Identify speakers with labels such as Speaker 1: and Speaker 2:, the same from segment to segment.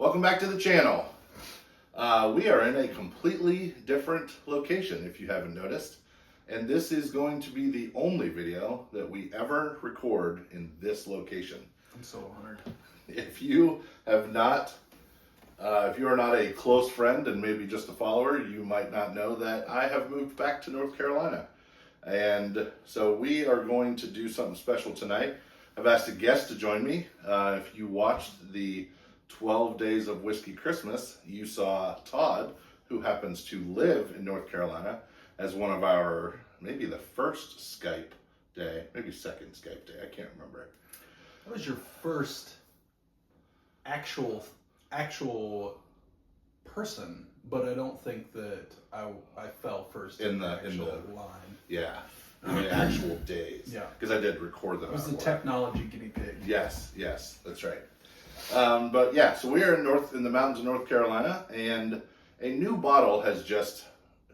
Speaker 1: Welcome back to the channel. We are in a completely different location, if you haven't noticed. And this is going to be the only video that we ever record in this location.
Speaker 2: I'm so honored.
Speaker 1: If you have not, if you are not a close friend and maybe just a follower, you might not know that I have moved back to North Carolina. And so we are going to do something special tonight. I've asked a guest to join me. If you watched the 12 Days of Whiskey Christmas, you saw Todd, who happens to live in North Carolina, as one of our, maybe the first Skype day, maybe second Skype day, I can't remember.
Speaker 2: That was your first actual person, but I don't think that I fell first
Speaker 1: in the
Speaker 2: line.
Speaker 1: Yeah, in the actual days.
Speaker 2: Yeah,
Speaker 1: because I did record them.
Speaker 2: I was the technology guinea pig.
Speaker 1: Yes, that's right. But yeah, so we are in the mountains of North Carolina, and a new bottle has just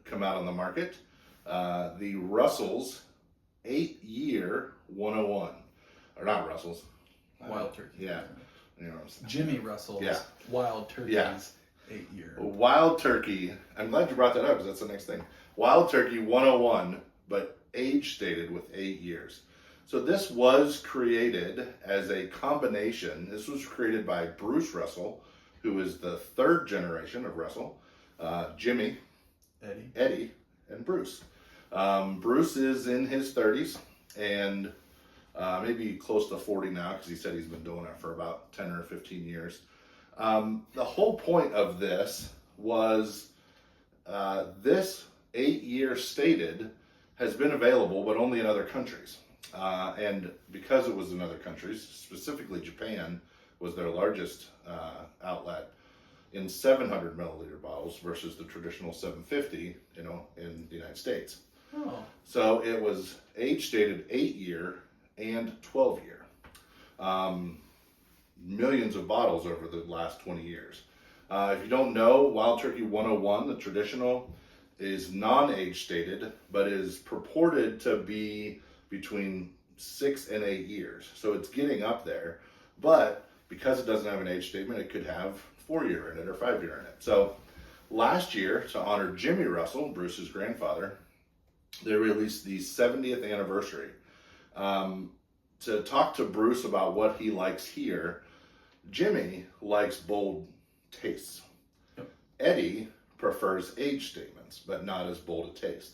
Speaker 1: come out on the market. The Russell's 8-year 101, or not Russell's.
Speaker 2: Wild Turkey.
Speaker 1: Yeah.
Speaker 2: Jimmy Russell's Wild Turkey's 8-year.
Speaker 1: Wild Turkey. I'm glad you brought that up because that's the next thing. Wild Turkey 101, but age stated with 8 years. So this was created as a combination. This was created by Bruce Russell, who is the third generation of Russell. Jimmy, Eddie, and Bruce. Bruce is in his 30s and maybe close to 40 now, because he said he's been doing it for about 10 or 15 years. The whole point of this was this 8-year stated has been available, but only in other countries. And because it was in other countries, specifically Japan was their largest outlet, in 700 milliliter bottles versus the traditional 750, in the United States.
Speaker 2: Oh.
Speaker 1: So it was age stated 8-year and 12-year. Millions of bottles over the last 20 years. If you don't know, Wild Turkey 101, the traditional, is non-age stated, but is purported to be between 6 and 8 years. So it's getting up there, but because it doesn't have an age statement, it could have 4-year in it or 5-year in it. So last year, to honor Jimmy Russell, Bruce's grandfather, they released the 70th anniversary. To talk to Bruce about what he likes here, Jimmy likes bold tastes.
Speaker 2: Yep.
Speaker 1: Eddie prefers age statements, but not as bold a taste.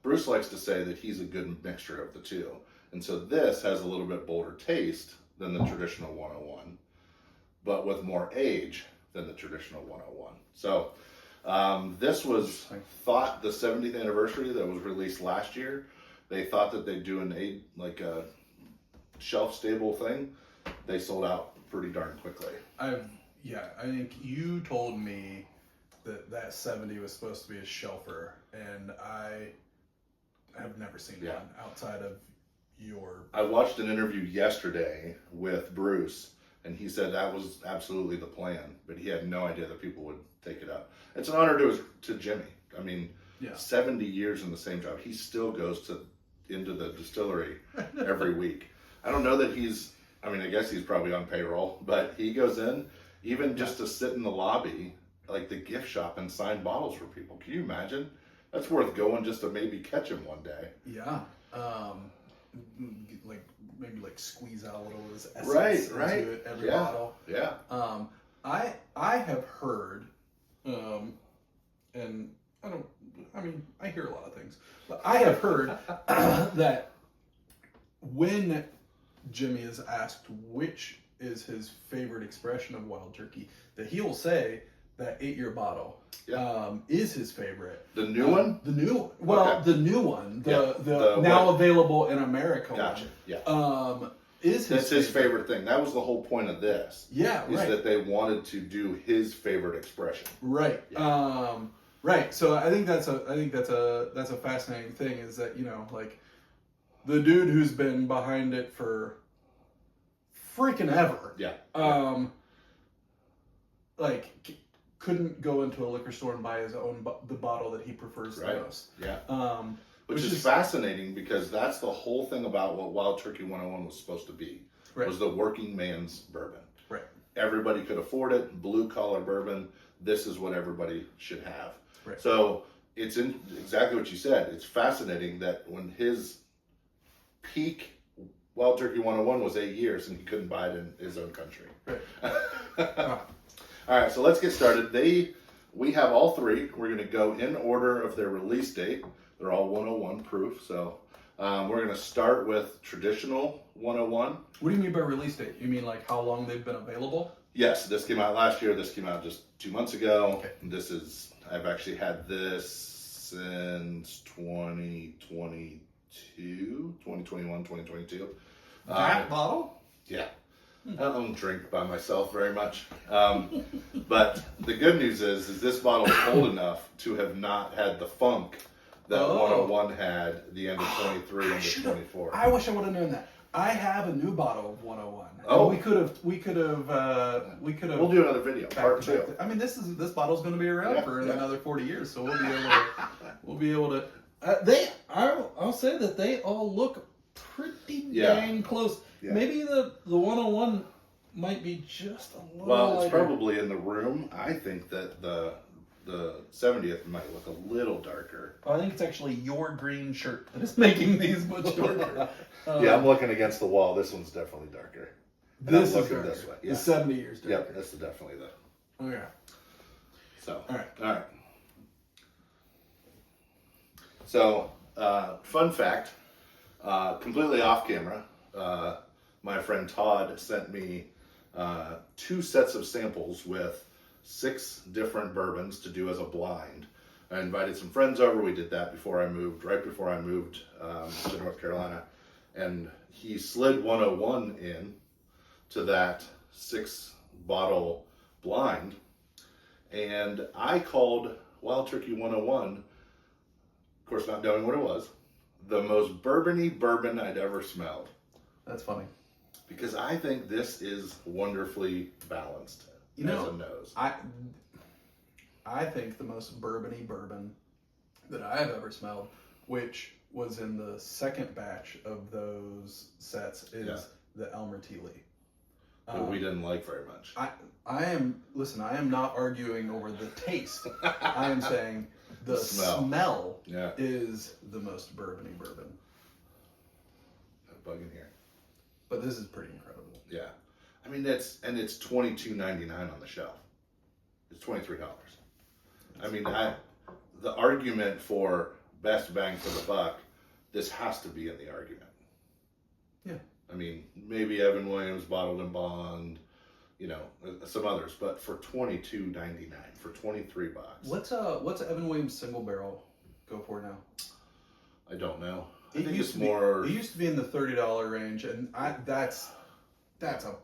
Speaker 1: Bruce likes to say that he's a good mixture of the two. And so this has a little bit bolder taste than the traditional 101, but with more age than the traditional 101. So this was thought the 70th anniversary that was released last year. They thought that they'd do a shelf stable thing. They sold out pretty darn quickly.
Speaker 2: I think you told me that 70 was supposed to be a shelfer, and I have never seen one outside of your...
Speaker 1: I watched an interview yesterday with Bruce, and he said that was absolutely the plan, but he had no idea that people would take it up. It's an honor to Jimmy. I mean, 70 years in the same job. He still goes into the distillery every week. I don't know that I guess he's probably on payroll, but he goes in, even just to sit in the lobby, like the gift shop, and sign bottles for people. Can you imagine? That's worth going just to maybe catch him one day.
Speaker 2: Yeah. Maybe squeeze out a little of his essence into every bottle.
Speaker 1: Yeah.
Speaker 2: I have heard, and I hear a lot of things, but I have heard that when Jimmy is asked which is his favorite expression of Wild Turkey, that he will say that 8-year bottle is his favorite.
Speaker 1: The new one?
Speaker 2: The new one. The now available in America
Speaker 1: Gotcha.
Speaker 2: one.
Speaker 1: Yeah.
Speaker 2: That's
Speaker 1: his favorite thing. That was the whole point of this.
Speaker 2: Yeah,
Speaker 1: is that they wanted to do his favorite expression.
Speaker 2: Right.
Speaker 1: Yeah.
Speaker 2: Right. So I think that's a fascinating thing, is that, the dude who's been behind it for freaking ever.
Speaker 1: Yeah.
Speaker 2: Couldn't go into a liquor store and buy his own the bottle that he prefers the most.
Speaker 1: Yeah. Which is fascinating, because that's the whole thing about what Wild Turkey 101 was supposed to be.
Speaker 2: Right.
Speaker 1: Was the working man's bourbon.
Speaker 2: Right.
Speaker 1: everybody could afford it, blue collar bourbon. This is what everybody should have.
Speaker 2: Right.
Speaker 1: So it's in exactly what you said. It's fascinating that when his peak Wild Turkey 101 was 8 years and he couldn't buy it in his own country.
Speaker 2: Right.
Speaker 1: All right, so let's get started. We have all three. We're going to go in order of their release date. They're all 101 proof. So we're going to start with traditional 101.
Speaker 2: What do you mean by release date? You mean like how long they've been available?
Speaker 1: Yes, this came out last year. This came out just 2 months ago.
Speaker 2: Okay.
Speaker 1: I've actually had this since 2021, 2022.
Speaker 2: That bottle?
Speaker 1: Yeah. I don't drink by myself very much. But the good news is this bottle is old enough to have not had the funk that 101 had the end of 23 into 24.
Speaker 2: I wish I would have known that. I have a new bottle of 101.
Speaker 1: Oh.
Speaker 2: We could have.
Speaker 1: We'll do another video, part 2.
Speaker 2: I mean, this bottle's going to be around for another 40 years, so we'll be able to. I'll say that they all look pretty dang close.
Speaker 1: Yeah.
Speaker 2: Maybe the 101 might be just a little.
Speaker 1: Well, it's
Speaker 2: lighter.
Speaker 1: probably in the room. I think that the 70th might look a little darker.
Speaker 2: I think it's actually your green shirt that is making these much darker.
Speaker 1: Yeah, I'm looking against the wall. This one's definitely darker. And
Speaker 2: This
Speaker 1: I'm
Speaker 2: is
Speaker 1: looking
Speaker 2: darker.
Speaker 1: this way. Yeah.
Speaker 2: The 70 years darker.
Speaker 1: Yep, that's definitely the.
Speaker 2: Okay.
Speaker 1: So.
Speaker 2: All right.
Speaker 1: All right. So, fun fact, completely off camera, my friend Todd sent me 2 sets of samples with 6 different bourbons to do as a blind. I invited some friends over. We did that right before I moved to North Carolina. And he slid 101 in to that 6-bottle blind. And I called Wild Turkey 101, of course not knowing what it was, the most bourbon-y bourbon I'd ever smelled.
Speaker 2: That's funny.
Speaker 1: Because I think this is wonderfully balanced as a nose.
Speaker 2: I think the most bourbon-y bourbon that I have ever smelled, which was in the second batch of those sets, is the Elmer T. Lee.
Speaker 1: That we didn't like very much.
Speaker 2: I am not arguing over the taste. I am saying the smell is the most bourbon-y bourbon.
Speaker 1: No bug in here.
Speaker 2: But this is pretty incredible.
Speaker 1: Yeah. I mean, it's $22.99 on the shelf. It's $23. I mean, the argument for best bang for the buck, this has to be in the argument.
Speaker 2: Yeah.
Speaker 1: I mean, maybe Evan Williams, Bottled and Bond, some others, but for $22.99, for $23.
Speaker 2: What's Evan Williams single barrel go for now?
Speaker 1: I don't know.
Speaker 2: It used to be in the $30 range, and that's a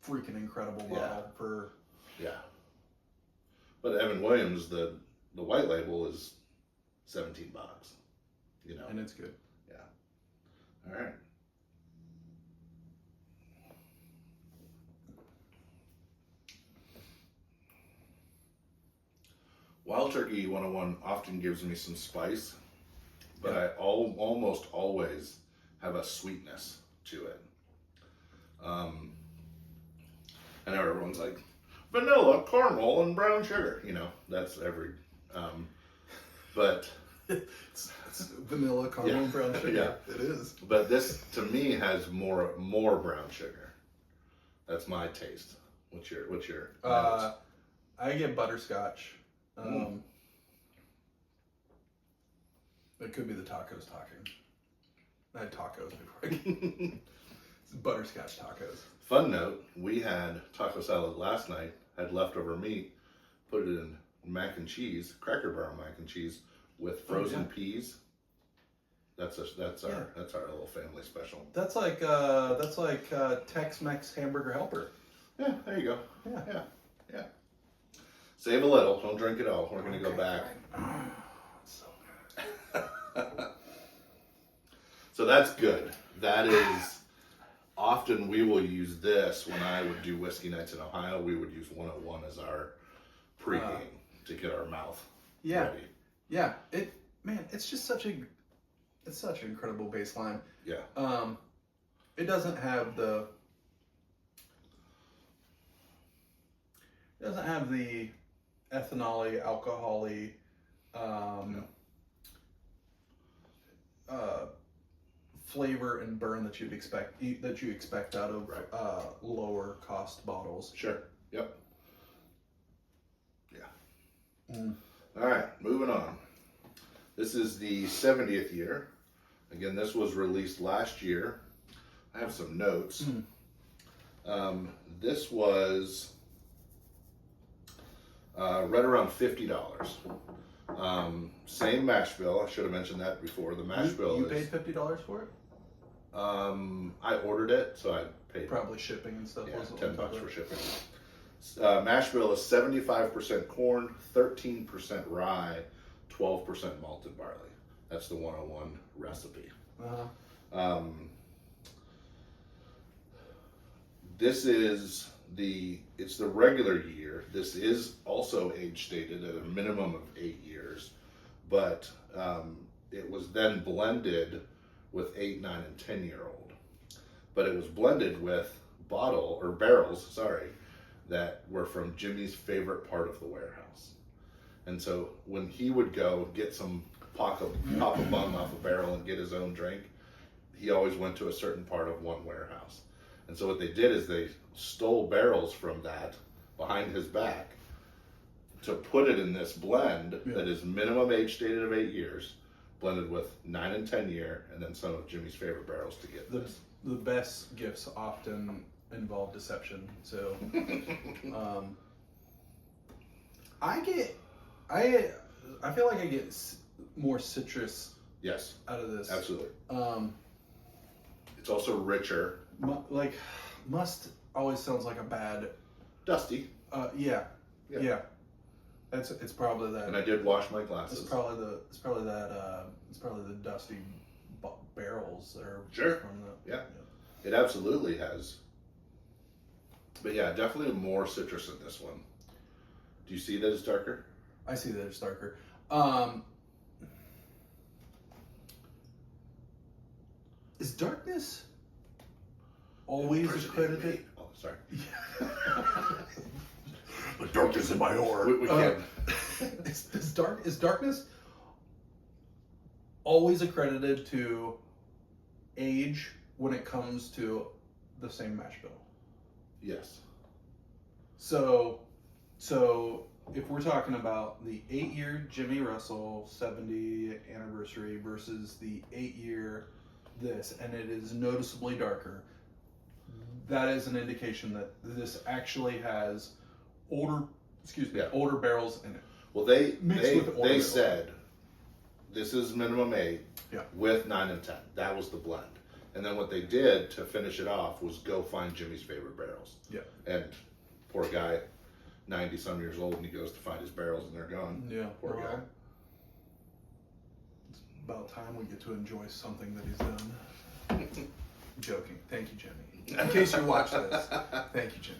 Speaker 2: freaking incredible bottle for.
Speaker 1: Yeah. But Evan Williams, the white label is $17.
Speaker 2: And it's good.
Speaker 1: Yeah. All right. Wild Turkey 101 often gives me some spice, but I almost always have a sweetness to it. I know everyone's like, vanilla, caramel, and brown sugar. That's every... but...
Speaker 2: It's vanilla, caramel, brown sugar.
Speaker 1: Yeah.
Speaker 2: It is.
Speaker 1: But this, to me, has more brown sugar. That's my taste. What's your notes?
Speaker 2: I get butterscotch. It could be the tacos talking. I had tacos before. It's butterscotch tacos.
Speaker 1: Fun note, we had taco salad last night, had leftover meat, put it in mac and cheese, Cracker Barrel mac and cheese with frozen peas. That's our little family special.
Speaker 2: That's like Tex-Mex hamburger helper.
Speaker 1: Yeah, there you go.
Speaker 2: Yeah.
Speaker 1: Save a little, don't drink it all. We're gonna go back.
Speaker 2: So good.
Speaker 1: So that's good. That is, often we will use this when I would do whiskey nights in Ohio. We would use 101 as our pregame to get our mouth ready.
Speaker 2: Yeah. It's just such an incredible baseline.
Speaker 1: Yeah.
Speaker 2: It doesn't have the It doesn't have the ethanol-y, alcohol-y, flavor and burn that you expect out of lower cost bottles.
Speaker 1: Sure. Yep. Yeah.
Speaker 2: Mm.
Speaker 1: All right, moving on. This is the 70th year. Again, this was released last year. I have some notes. This was right around $50. Same mash bill. I should have mentioned that before. The mash bill
Speaker 2: You
Speaker 1: is.
Speaker 2: paid $50 for it?
Speaker 1: I ordered it, so I paid.
Speaker 2: Probably shipping and stuff.
Speaker 1: Yeah,
Speaker 2: wasn't
Speaker 1: $10 for shipping. Mash bill is 75% corn, 13% rye, 12% malted barley. That's the 101 recipe.
Speaker 2: Uh-huh.
Speaker 1: This is it's the regular year. This is also age stated at a minimum of 8 years, but it was then blended with 8, 9, and 10-year-old. But it was blended with barrels, that were from Jimmy's favorite part of the warehouse. And so when he would go get some pop a bung off a barrel and get his own drink, he always went to a certain part of one warehouse. And so what they did is they stole barrels from that behind his back to put it in this blend that is minimum age stated of 8 years, blended with 9 and 10 year, and then some of Jimmy's favorite barrels to get this.
Speaker 2: The best gifts often involve deception. So, I feel like I get more citrus
Speaker 1: Yes,
Speaker 2: out of this.
Speaker 1: absolutely. It's also richer.
Speaker 2: Must always sounds like a bad.
Speaker 1: Dusty.
Speaker 2: Yeah. It's probably that.
Speaker 1: And I did wash my
Speaker 2: It's
Speaker 1: glasses.
Speaker 2: probably the dusty barrels that are
Speaker 1: Sure.
Speaker 2: from the.
Speaker 1: Yeah. It absolutely has. But yeah, definitely more citrus in this one. Do you see that it's darker?
Speaker 2: I see that it's darker. Is darkness always accredited?
Speaker 1: Oh, sorry.
Speaker 2: The darkness in my aura.
Speaker 1: We can't.
Speaker 2: Is darkness always accredited to age when it comes to the same mash bill?
Speaker 1: Yes.
Speaker 2: So if we're talking about the 8-year Jimmy Russell 70 anniversary versus the 8-year this, and it is noticeably darker, that is an indication that this actually has older barrels in it.
Speaker 1: Well, they
Speaker 2: Mixed with oil.
Speaker 1: said this is minimum 8
Speaker 2: Yeah.
Speaker 1: with 9 and 10. That was the blend. And then what they did to finish it off was go find Jimmy's favorite barrels.
Speaker 2: Yeah.
Speaker 1: And poor guy, 90 some years old, and he goes to find his barrels and they're gone.
Speaker 2: Yeah.
Speaker 1: Poor guy.
Speaker 2: It's about time we get to enjoy something that he's done. Joking. Thank you, Jimmy. In case you watch this, thank you, Jimmy.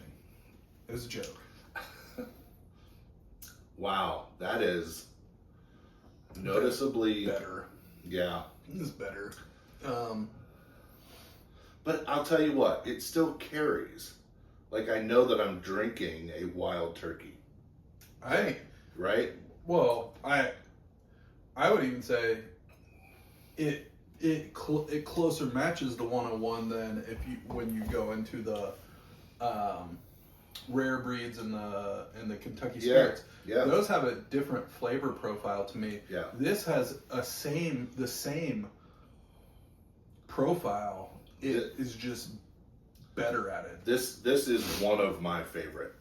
Speaker 2: It was a joke.
Speaker 1: Wow, that is noticeably
Speaker 2: Better.
Speaker 1: Yeah.
Speaker 2: It's better.
Speaker 1: But I'll tell you what, it still carries. Like, I know that I'm drinking a wild turkey, right?
Speaker 2: Well, I would even say it closer matches the 101 than when you go into the rare breeds and the Kentucky spirits.
Speaker 1: Yeah.
Speaker 2: Those have a different flavor profile to me.
Speaker 1: Yeah.
Speaker 2: This has the same profile. It is just better at it.
Speaker 1: This is one of my favorite.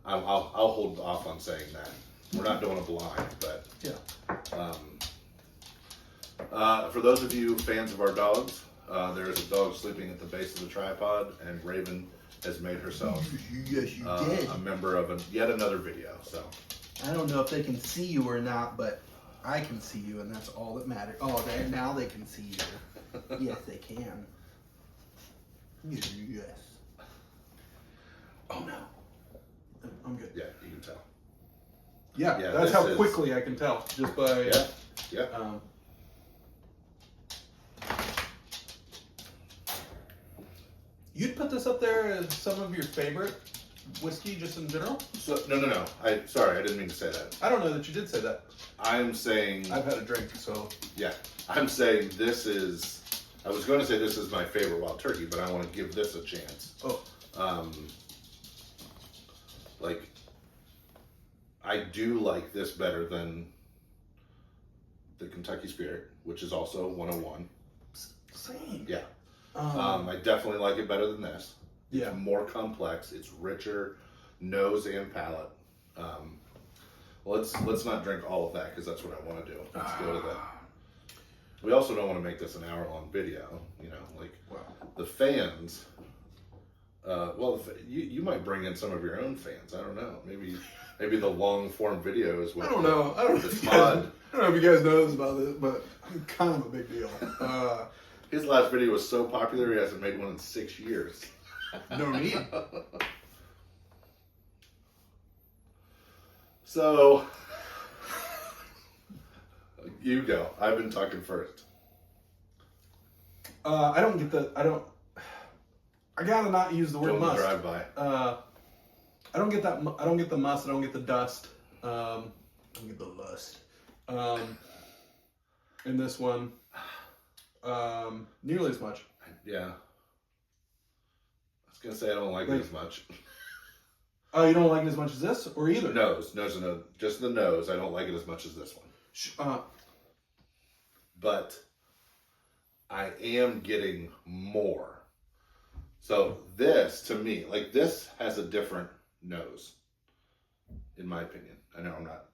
Speaker 1: I'll hold off on saying that. We're not doing a blind, but
Speaker 2: Yeah.
Speaker 1: For those of you fans of our dogs, there is a dog sleeping at the base of the tripod, and Raven has made herself
Speaker 3: Yes, you did.
Speaker 1: a member of yet another video. So
Speaker 3: I don't know if they can see you or not, but I can see you, and that's all that matters. Oh, now they can see you. Yes, they can. Yes.
Speaker 2: Oh no. I'm good.
Speaker 1: yeah, you can tell.
Speaker 2: Yeah,
Speaker 1: Yeah,
Speaker 2: that's
Speaker 1: this
Speaker 2: how
Speaker 1: is-
Speaker 2: quickly I can tell just by.
Speaker 1: Yeah.
Speaker 2: You'd put this up there as some of your favorite whiskey, just in general?
Speaker 1: So no. Sorry, I didn't mean to say that.
Speaker 2: I don't know that you did say that.
Speaker 1: I'm saying
Speaker 2: I've had a drink, so
Speaker 1: yeah. I'm saying this is. I was going to say this is my favorite Wild Turkey, but I want to give this a chance.
Speaker 2: oh,
Speaker 1: Like I do like this better than the Kentucky Spirit, which is also 101.
Speaker 2: same.
Speaker 1: Yeah.
Speaker 2: Um,
Speaker 1: I definitely like it better than this.
Speaker 2: yeah.
Speaker 1: It's more complex. It's richer, nose and palate. Let's not drink all of that because that's what I want to do. Let's go to that. We also don't want to make this an hour-long video. You know, like
Speaker 2: Wow.
Speaker 1: the fans. You might bring in some of your own fans. I don't know. Maybe the long-form video is what.
Speaker 2: I don't know. I don't know.
Speaker 1: The
Speaker 2: If you guys,
Speaker 1: Todd.
Speaker 2: I don't know if you guys know this about this, but I'm kind of a big deal.
Speaker 1: His last video was so popular he hasn't made one in 6 years.
Speaker 2: No need.
Speaker 1: So, you go. I've been talking first.
Speaker 2: I don't get the. I gotta not use the word
Speaker 1: Don't
Speaker 2: must.
Speaker 1: drive by.
Speaker 2: I don't get that. I don't get the must. I don't get the dust. I don't get the lust. In this one, nearly as much.
Speaker 1: Yeah. I was gonna say I don't like it as much.
Speaker 2: Oh, you don't like it as much as this, or either?
Speaker 1: Nose, just the nose. I don't like it as much as this one. But I am getting more. So this, to me, like this has a different nose, in my opinion. I know I'm not.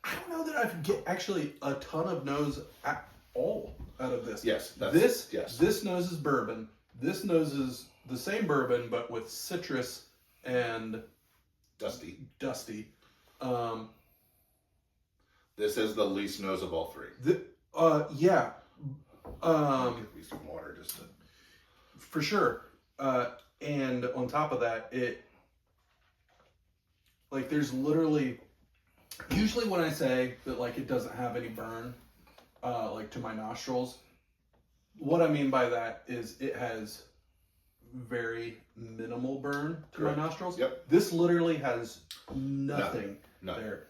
Speaker 2: I don't know that I get actually a ton of nose at all out of this.
Speaker 1: Yes, yes.
Speaker 2: This nose is bourbon. This nose is the same bourbon, but with citrus and
Speaker 1: Dusty. This is the least nose of all three.
Speaker 2: Yeah.
Speaker 1: Get me some water just to.
Speaker 2: For sure. And on top of that, there's literally, usually when I say that like it doesn't have any burn, like to my nostrils, what I mean by that is it has very minimal burn to
Speaker 1: Correct.
Speaker 2: my nostrils.
Speaker 1: Yep.
Speaker 2: This literally has nothing
Speaker 1: None.
Speaker 2: there.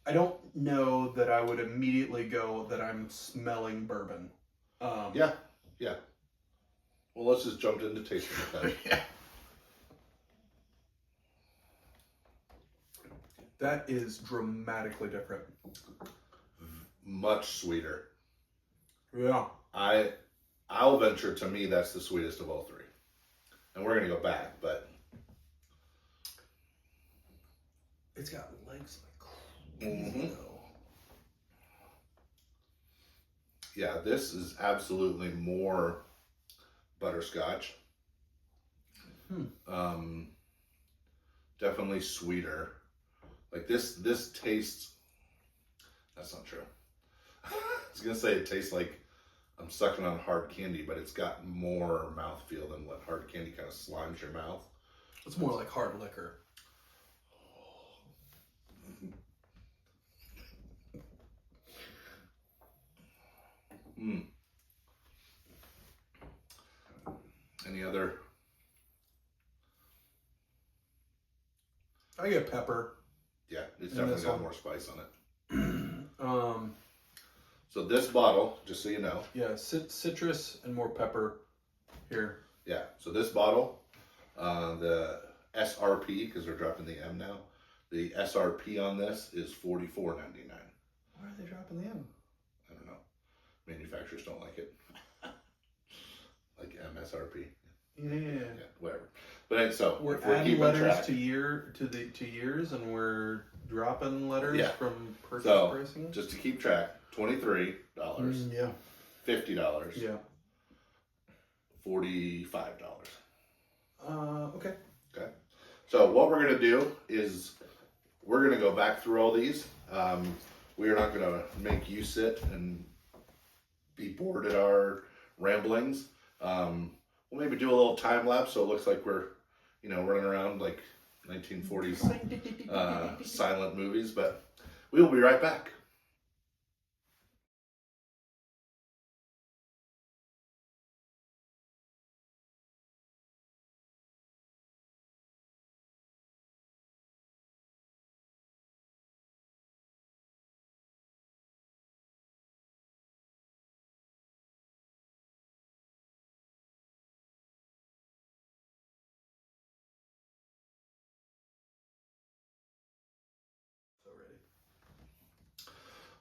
Speaker 2: I don't know that I would immediately go that I'm smelling bourbon.
Speaker 1: Yeah. Well, let's just jump into tasting it then.
Speaker 2: Yeah. That is dramatically different.
Speaker 1: Much sweeter.
Speaker 2: Yeah.
Speaker 1: I'll venture, to me, that's the sweetest of all three. And we're going to go back, but.
Speaker 2: It's got legs like crazy, though.
Speaker 1: Yeah, this is absolutely more butterscotch. Definitely sweeter. Like this tastes. That's not true. I was gonna say it tastes like I'm sucking on hard candy, but it's got more mouthfeel than what hard candy kind of slimes your mouth.
Speaker 2: It's more like hard liquor.
Speaker 1: Any other?
Speaker 2: I get pepper.
Speaker 1: Yeah, it's
Speaker 2: And
Speaker 1: definitely
Speaker 2: this
Speaker 1: got
Speaker 2: one.
Speaker 1: more spice on it.
Speaker 2: So
Speaker 1: So this bottle, just so you know,
Speaker 2: yeah, citrus and more pepper here.
Speaker 1: yeah. So this bottle, the SRP, because we're dropping the M now, the SRP on this is $44.99.
Speaker 2: Why are they dropping the M?
Speaker 1: I don't know. Manufacturers don't like it. Like MSRP.
Speaker 2: Yeah.
Speaker 1: Yeah, whatever. But so
Speaker 2: We're
Speaker 1: if we're
Speaker 2: adding
Speaker 1: keeping
Speaker 2: letters
Speaker 1: track,
Speaker 2: to years, and we're dropping letters
Speaker 1: Yeah.
Speaker 2: from purchase
Speaker 1: So,
Speaker 2: pricing.
Speaker 1: just to keep track, $23,
Speaker 2: Yeah.
Speaker 1: $50,
Speaker 2: Yeah.
Speaker 1: $45.
Speaker 2: Okay.
Speaker 1: Okay. So what we're gonna do is we're gonna go back through all these. We are not gonna make you sit and be bored at our ramblings. We'll maybe do a little time lapse so it looks like we're, running around like 1940s silent movies. But we will be right back.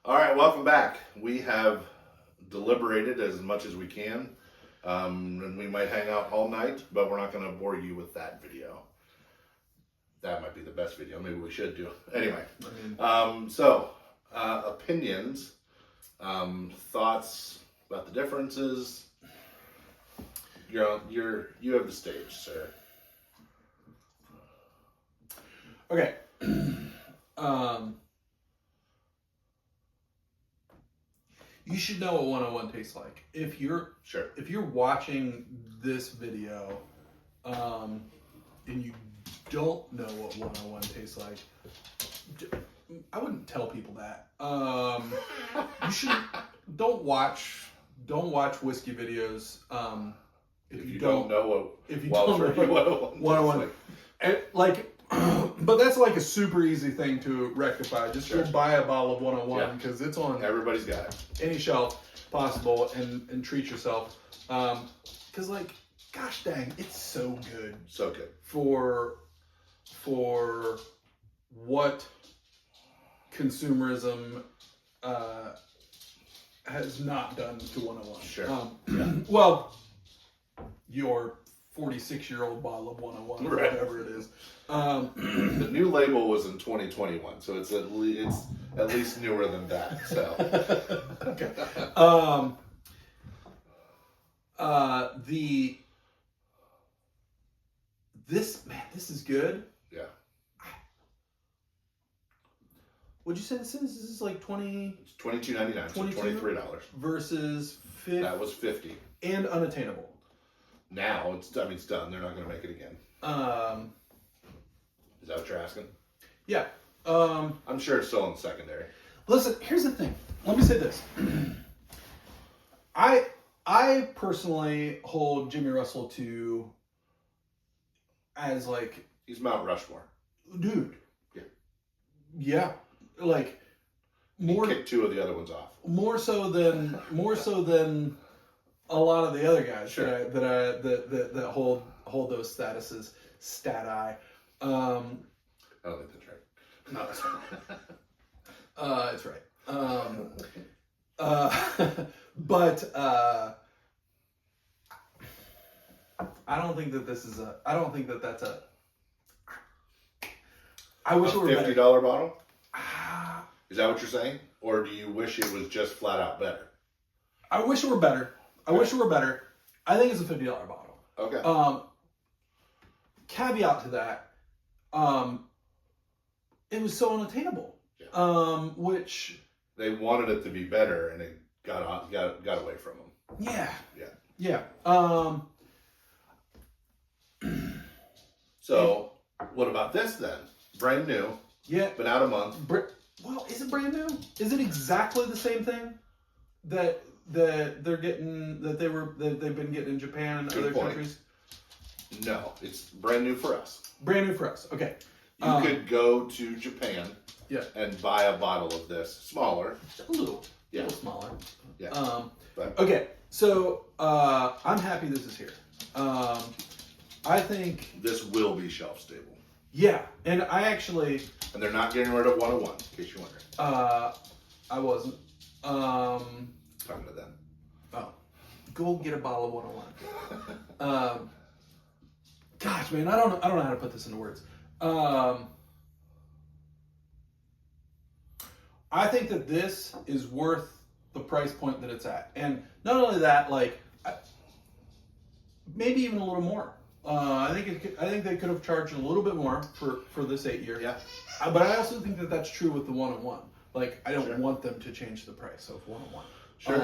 Speaker 1: All right, welcome back. We have deliberated as much as we can, and we might hang out all night, but we're not going to bore you with that video. That might be the best video. Maybe we should do. Anyway, opinions, thoughts about the differences. You have the stage, sir.
Speaker 2: Okay. You should know what 101 tastes like. If you're watching this video, and you don't know what 101 tastes like, I wouldn't tell people that. You should don't watch whiskey videos.
Speaker 1: If you don't know what
Speaker 2: if you
Speaker 1: Wild
Speaker 2: don't
Speaker 1: Turkey
Speaker 2: know
Speaker 1: 101
Speaker 2: but that's like a super easy thing to rectify. Just go buy a bottle of 101 because it's on
Speaker 1: everybody's got it.
Speaker 2: Any shelf possible and treat yourself. Because gosh dang, it's so good.
Speaker 1: So good.
Speaker 2: For what consumerism has not done to 101.
Speaker 1: Sure.
Speaker 2: Well, your 46-year-old bottle of 101,
Speaker 1: right.
Speaker 2: Whatever it is.
Speaker 1: The new label was in 2021, so it's at least newer than that. So.
Speaker 2: Okay. This is good.
Speaker 1: Yeah.
Speaker 2: What'd you say this is? This is like $20.
Speaker 1: It's $22.99, so $23
Speaker 2: versus $50.
Speaker 1: That was $50.
Speaker 2: And unattainable.
Speaker 1: Now it's done. They're not going to make it again. Is that what you're asking?
Speaker 2: Yeah.
Speaker 1: I'm sure it's still in secondary.
Speaker 2: Listen, here's the thing. Let me say this. I personally hold Jimmy Russell to as
Speaker 1: he's Mount Rushmore.
Speaker 2: Dude.
Speaker 1: Yeah.
Speaker 2: Yeah.
Speaker 1: More kick two of the other ones off.
Speaker 2: More so than a lot of the other guys
Speaker 1: sure.
Speaker 2: that hold those statuses. Stat-I.
Speaker 1: I don't think that's right.
Speaker 2: No, that's right. It's right. But I don't think that this is I don't think that that's a. I wish it were
Speaker 1: $50
Speaker 2: better.
Speaker 1: bottle. Is that what you're saying, or do you wish it was just flat out better?
Speaker 2: I wish it were better. I wish it were better. I think it's a $50 bottle.
Speaker 1: Okay.
Speaker 2: Caveat to that, it was so unattainable.
Speaker 1: Yeah.
Speaker 2: Which
Speaker 1: they wanted it to be better, and it got away from them.
Speaker 2: Yeah.
Speaker 1: Yeah.
Speaker 2: Yeah.
Speaker 1: So, what about this then? Brand new.
Speaker 2: Yeah.
Speaker 1: Been out a month.
Speaker 2: Well, is it brand new? Is it exactly the same thing that they're getting they've been getting in Japan and other countries?
Speaker 1: No, it's brand new for us.
Speaker 2: Brand new for us. Okay.
Speaker 1: You could go to Japan.
Speaker 2: Yeah.
Speaker 1: And buy a bottle of this, smaller.
Speaker 2: A little
Speaker 1: Yeah.
Speaker 2: smaller.
Speaker 1: Yeah.
Speaker 2: Okay. So I'm happy this is here. I think
Speaker 1: this will be shelf stable.
Speaker 2: Yeah, and I actually.
Speaker 1: And they're not getting rid of 101, in case you're wondering.
Speaker 2: I wasn't.
Speaker 1: Talking to them.
Speaker 2: Oh, go get a bottle of 101. Gosh, man, I don't know how to put this into words. I think that this is worth the price point that it's at, and not only that, maybe even a little more. I think they could have charged a little bit more for this 8-year.
Speaker 1: Yeah.
Speaker 2: But I also think that that's true with the 101. I don't want them to change the price of 101.
Speaker 1: Sure.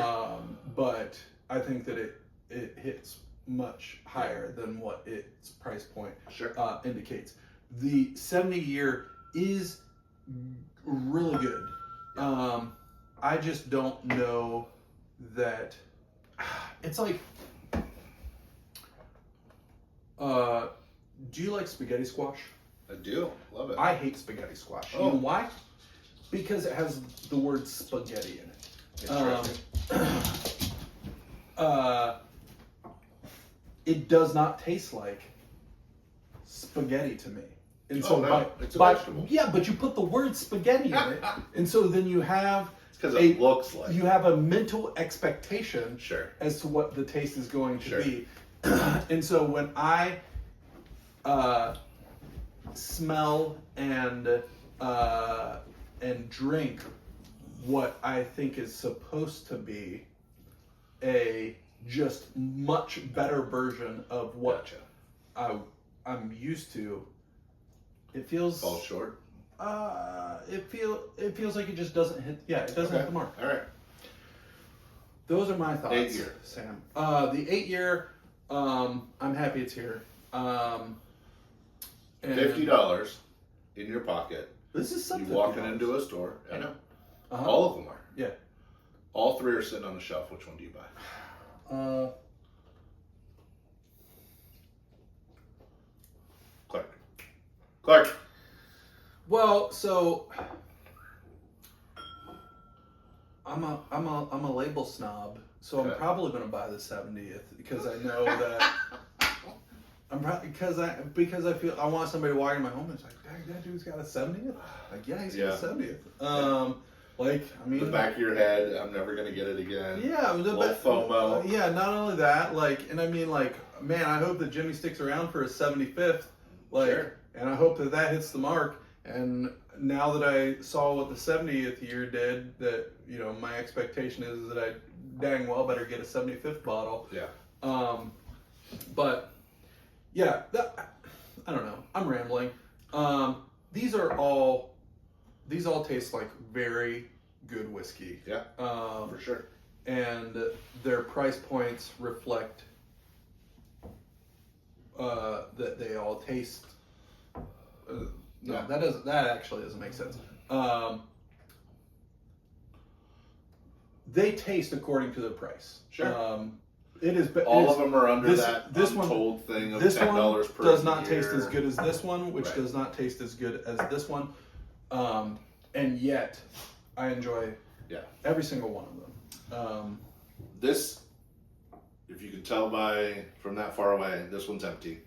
Speaker 2: But I think that it hits much higher than what its price point indicates. The 70-year is really good. I just don't know that it's do you like spaghetti squash?
Speaker 1: I do. Love it.
Speaker 2: I hate spaghetti squash. You know why? Because it has the word spaghetti in it. It does not taste like spaghetti to me. And so
Speaker 1: it's a vegetable.
Speaker 2: Yeah, but you put the word spaghetti in it, and so then you have
Speaker 1: It's because it looks like.
Speaker 2: you have a mental expectation
Speaker 1: Sure.
Speaker 2: as to what the taste is going to
Speaker 1: Sure.
Speaker 2: be. And so when I smell and drink what I think is supposed to be a just much better version of what
Speaker 1: Gotcha.
Speaker 2: I'm used to, it feels
Speaker 1: Fall short.
Speaker 2: it feels like it just doesn't hit. Yeah, it doesn't hit the mark.
Speaker 1: All right.
Speaker 2: Those are my thoughts.
Speaker 1: 8 year.
Speaker 2: Sam. The 8 year. I'm happy it's here. And
Speaker 1: $50 in your pocket.
Speaker 2: This is
Speaker 1: You
Speaker 2: something.
Speaker 1: walking into a store. I know.
Speaker 2: Uh-huh.
Speaker 1: All of them are.
Speaker 2: Yeah.
Speaker 1: All three are sitting on the shelf. Which one do you buy? Clark.
Speaker 2: Well, so I'm a label snob, so I'm
Speaker 1: Okay.
Speaker 2: probably gonna buy the 70th because I know that I'm probably because I feel I want somebody to walk in my home and it's like, dang, that dude's got a 70th. Like, yeah, he's got a 70th. Like, I mean,
Speaker 1: The back of your head, I'm never gonna get it again.
Speaker 2: yeah,
Speaker 1: Little FOMO.
Speaker 2: Yeah, not only that, like, and I mean, like, man, I hope that Jimmy sticks around for his 75th. Like,
Speaker 1: Sure.
Speaker 2: and I hope that that hits the mark. And now that I saw what the 70th year did, that, you know, my expectation is that I dang well better get a 75th bottle.
Speaker 1: Yeah.
Speaker 2: But yeah, I don't know. I'm rambling. These all taste like very good whiskey.
Speaker 1: Yeah. For sure.
Speaker 2: And their price points reflect that they all taste. No,
Speaker 1: Yeah.
Speaker 2: that actually doesn't make sense. They taste according to the price.
Speaker 1: Sure.
Speaker 2: It is.
Speaker 1: All of them are under
Speaker 2: this-
Speaker 1: that
Speaker 2: this one-
Speaker 1: untold thing of
Speaker 2: This
Speaker 1: $10
Speaker 2: one
Speaker 1: per
Speaker 2: does not
Speaker 1: year.
Speaker 2: taste as good as this one, which
Speaker 1: Right.
Speaker 2: does not taste as good as this one. And yet, I enjoy
Speaker 1: Yeah.
Speaker 2: every single one of them.
Speaker 1: This, if you can tell from that far away, this one's empty,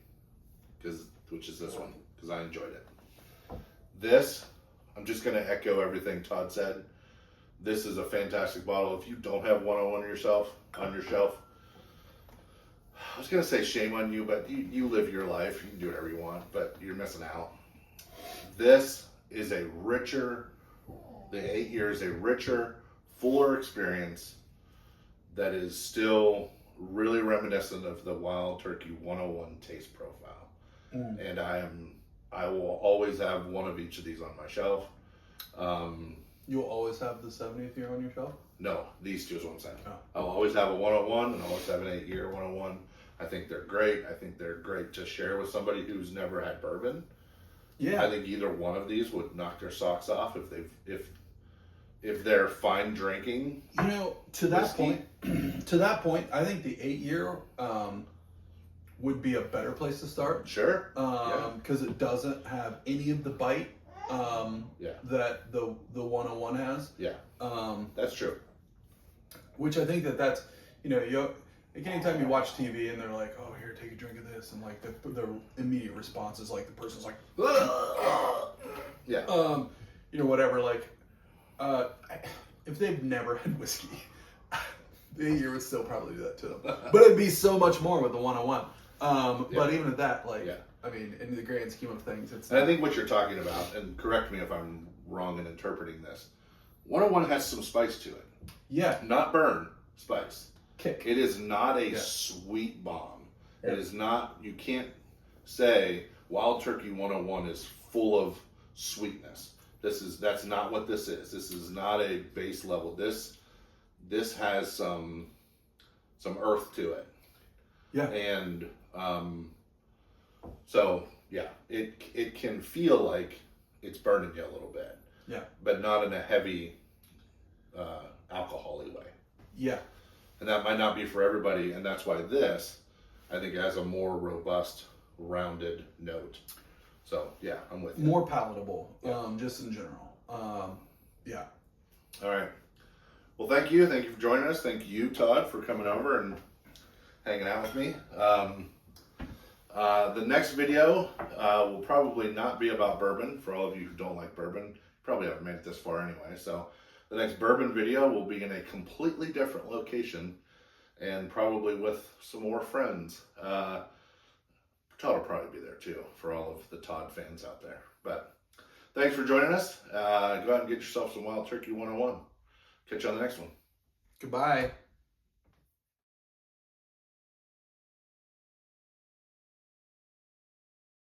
Speaker 1: which is this one, because I enjoyed it. This, I'm just going to echo everything Todd said. This is a fantastic bottle. If you don't have 101 on your shelf, I was going to say shame on you, but you live your life. You can do whatever you want, but you're missing out. This is the 8 years, a richer, fuller experience that is still really reminiscent of the Wild Turkey 101 taste profile. And I will always have one of each of these on my shelf.
Speaker 2: You'll always have the 70th year on your shelf?
Speaker 1: No, these two is what I'm saying.
Speaker 2: Oh.
Speaker 1: I'll always have a 101 and I'll always have an 8 year 101. I think they're great. I think they're great to share with somebody who's never had bourbon.
Speaker 2: Yeah.
Speaker 1: I think either one of these would knock their socks off if they're fine drinking.
Speaker 2: You know, to that
Speaker 1: Whiskey.
Speaker 2: point, I think the 8 year would be a better place to start.
Speaker 1: Sure.
Speaker 2: Because it doesn't have any of the bite
Speaker 1: Yeah.
Speaker 2: that the 101 has.
Speaker 1: Yeah. That's true.
Speaker 2: Which I think that's, you know, like anytime you watch TV and they're like, oh, here, take a drink of this, and like the immediate response is like the person's like,
Speaker 1: Yeah.
Speaker 2: you know, whatever. Like, if they've never had whiskey, the 8 year would still probably do that to them. But it'd be so much more with the 101. But even at that, like,
Speaker 1: Yeah.
Speaker 2: I mean, in the grand scheme of things, it's.
Speaker 1: And I think what you're talking about, and correct me if I'm wrong in interpreting this, 101 has some spice to it.
Speaker 2: Yeah.
Speaker 1: Not burn, spice.
Speaker 2: Kick.
Speaker 1: It is not a
Speaker 2: Yeah.
Speaker 1: sweet bomb.
Speaker 2: Yeah.
Speaker 1: It is not, you can't say Wild Turkey 101 is full of sweetness. That's not what this is. This is not a base level. This has some earth to it.
Speaker 2: Yeah.
Speaker 1: And so yeah, it can feel like it's burning you a little bit.
Speaker 2: Yeah.
Speaker 1: But not in a heavy alcohol-y way.
Speaker 2: Yeah.
Speaker 1: And that might not be for everybody, and that's why this, I think, has a more robust, rounded note. So yeah, I'm with you.
Speaker 2: More palatable,
Speaker 1: Yeah.
Speaker 2: just in general. Yeah.
Speaker 1: All right. Well, thank you. Thank you for joining us. Thank you, Todd, for coming over and hanging out with me. The next video will probably not be about bourbon. For all of you who don't like bourbon, probably haven't made it this far anyway. So The next bourbon video will be in a completely different location and probably with some more friends. Todd will probably be there too for all of the Todd fans out there. But thanks for joining us. Go out and get yourself some Wild Turkey 101. Catch you on the next one.
Speaker 2: Goodbye.